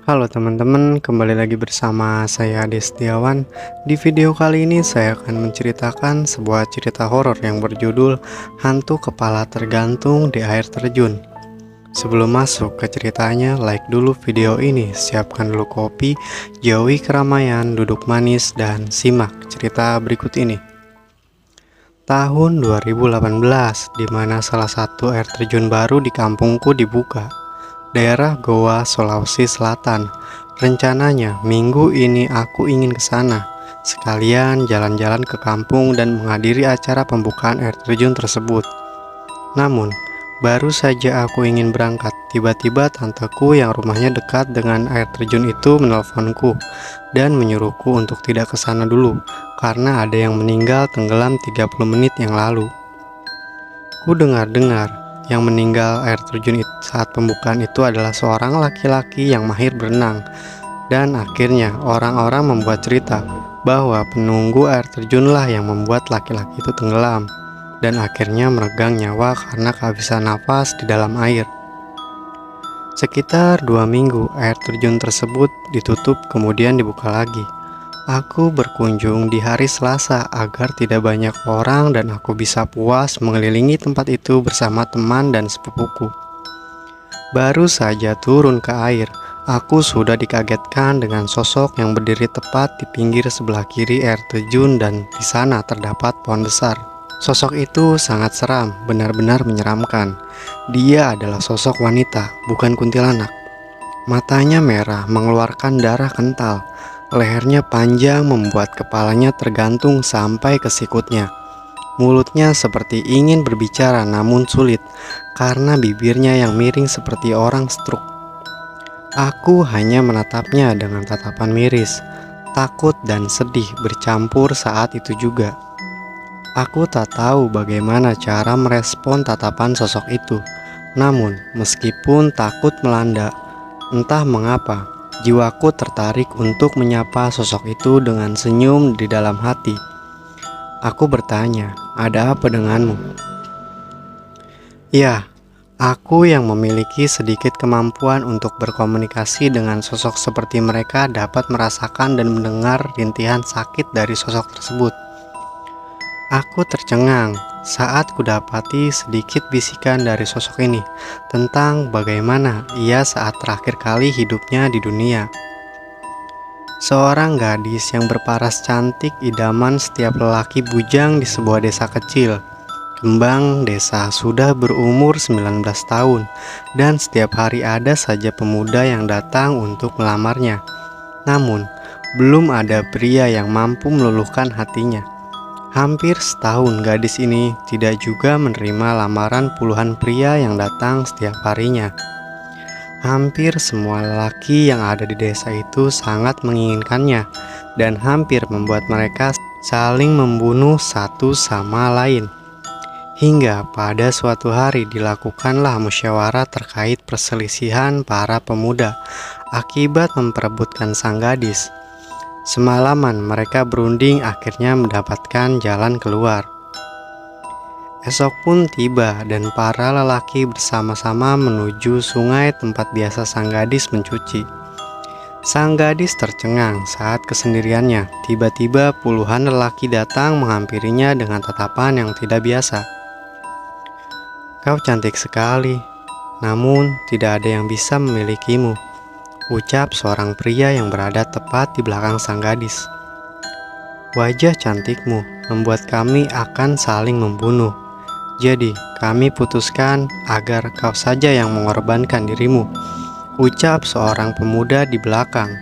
Halo teman-teman, kembali lagi bersama saya Ade Setiawan. Di video kali ini saya akan menceritakan sebuah cerita horor yang berjudul Hantu Kepala Tergantung di Air Terjun. Sebelum masuk ke ceritanya, like dulu video ini, siapkan dulu kopi, jauhi keramaian, duduk manis, dan simak cerita berikut ini. Tahun 2018, di mana salah satu air terjun baru di kampungku dibuka. Daerah Goa, Sulawesi Selatan. Rencananya minggu ini aku ingin ke sana, sekalian jalan-jalan ke kampung dan menghadiri acara pembukaan air terjun tersebut. Namun, baru saja aku ingin berangkat, tiba-tiba tanteku yang rumahnya dekat dengan air terjun itu menelponku dan menyuruhku untuk tidak ke sana dulu karena ada yang meninggal tenggelam 30 menit yang lalu. Ku dengar-dengar yang meninggal air terjun saat pembukaan itu adalah seorang laki-laki yang mahir berenang. Dan akhirnya orang-orang membuat cerita bahwa penunggu air terjunlah yang membuat laki-laki itu tenggelam dan akhirnya meregang nyawa karena kehabisan nafas di dalam air. Sekitar 2 minggu air terjun tersebut ditutup kemudian dibuka lagi. Aku berkunjung di hari Selasa agar tidak banyak orang dan aku bisa puas mengelilingi tempat itu bersama teman dan sepupuku. Baru saja turun ke air, aku sudah dikagetkan dengan sosok yang berdiri tepat di pinggir sebelah kiri air terjun dan di sana terdapat pohon besar. Sosok itu sangat seram, benar-benar menyeramkan. Dia adalah sosok wanita, bukan kuntilanak. Matanya merah, mengeluarkan darah kental. Lehernya panjang membuat kepalanya tergantung sampai ke sikutnya. Mulutnya seperti ingin berbicara namun sulit karena bibirnya yang miring seperti orang stroke. Aku hanya menatapnya dengan tatapan miris, takut dan sedih bercampur saat itu juga. Aku tak tahu bagaimana cara merespon tatapan sosok itu. Namun meskipun takut melanda, entah mengapa jiwaku tertarik untuk menyapa sosok itu dengan senyum di dalam hati. Aku bertanya, "Ada apa denganmu?" Ya, aku yang memiliki sedikit kemampuan untuk berkomunikasi dengan sosok seperti mereka dapat merasakan dan mendengar rintihan sakit dari sosok tersebut. Aku tercengang saat kudapati sedikit bisikan dari sosok ini tentang bagaimana ia saat terakhir kali hidupnya di dunia. Seorang gadis yang berparas cantik idaman setiap lelaki bujang di sebuah desa kecil. Kembang desa sudah berumur 19 tahun dan setiap hari ada saja pemuda yang datang untuk melamarnya. Namun, belum ada pria yang mampu meluluhkan hatinya. Hampir setahun gadis ini tidak juga menerima lamaran puluhan pria yang datang setiap harinya. Hampir semua lelaki yang ada di desa itu sangat menginginkannya dan hampir membuat mereka saling membunuh satu sama lain. Hingga pada suatu hari dilakukanlah musyawarah terkait perselisihan para pemuda akibat memperebutkan sang gadis. Semalaman mereka berunding akhirnya mendapatkan jalan keluar. Esok pun tiba dan para lelaki bersama-sama menuju sungai tempat biasa sang gadis mencuci. Sang gadis tercengang saat kesendiriannya. Tiba-tiba puluhan lelaki datang menghampirinya dengan tatapan yang tidak biasa. "Kau cantik sekali, namun tidak ada yang bisa memilikimu," ucap seorang pria yang berada tepat di belakang sang gadis. "Wajah cantikmu membuat kami akan saling membunuh. Jadi kami putuskan agar kau saja yang mengorbankan dirimu," ucap seorang pemuda di belakang.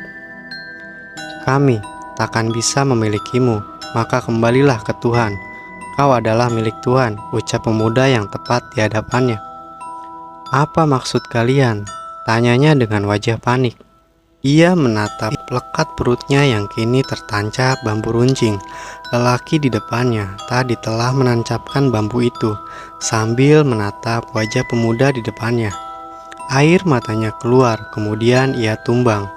"Kami takkan bisa memilikimu, maka kembalilah ke Tuhan. Kau adalah milik Tuhan," ucap pemuda yang tepat di hadapannya. "Apa maksud kalian?" tanyanya dengan wajah panik. Ia menatap lekat perutnya yang kini tertancap bambu runcing. Lelaki di depannya tadi telah menancapkan bambu itu sambil menatap wajah pemuda di depannya. Air matanya keluar, kemudian ia tumbang.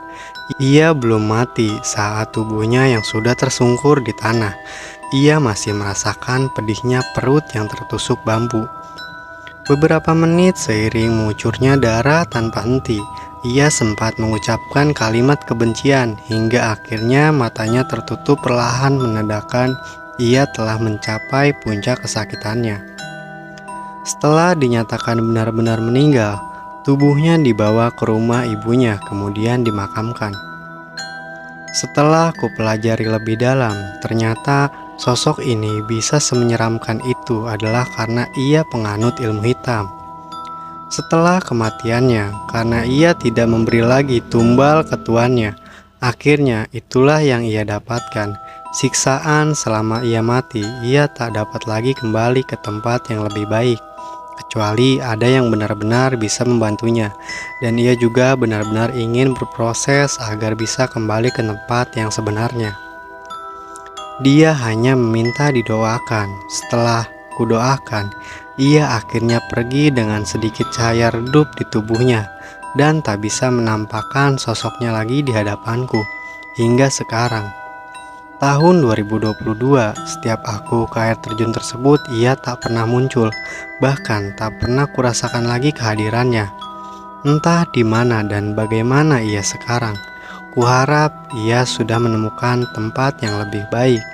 Ia belum mati saat tubuhnya yang sudah tersungkur di tanah. Ia masih merasakan pedihnya perut yang tertusuk bambu. Beberapa menit seiring mengucurnya darah tanpa henti, Ia sempat mengucapkan kalimat kebencian hingga akhirnya matanya tertutup perlahan menandakan ia telah mencapai puncak kesakitannya. Setelah dinyatakan benar-benar meninggal, tubuhnya dibawa ke rumah ibunya kemudian dimakamkan. Setelah kupelajari lebih dalam, ternyata sosok ini bisa semenyeramkan itu adalah karena ia penganut ilmu hitam. Setelah kematiannya, karena ia tidak memberi lagi tumbal ke tuannya, akhirnya itulah yang ia dapatkan. Siksaan selama ia mati, ia tak dapat lagi kembali ke tempat yang lebih baik, kecuali ada yang benar-benar bisa membantunya, dan ia juga benar-benar ingin berproses agar bisa kembali ke tempat yang sebenarnya. Dia hanya meminta didoakan. Setelah kudoakan, ia akhirnya pergi dengan sedikit cahaya redup di tubuhnya dan tak bisa menampakkan sosoknya lagi di hadapanku hingga sekarang. Tahun 2022, setiap aku ke air terjun tersebut, ia tak pernah muncul, bahkan tak pernah kurasakan lagi kehadirannya. Entah di mana dan bagaimana ia sekarang. Kuharap ia sudah menemukan tempat yang lebih baik.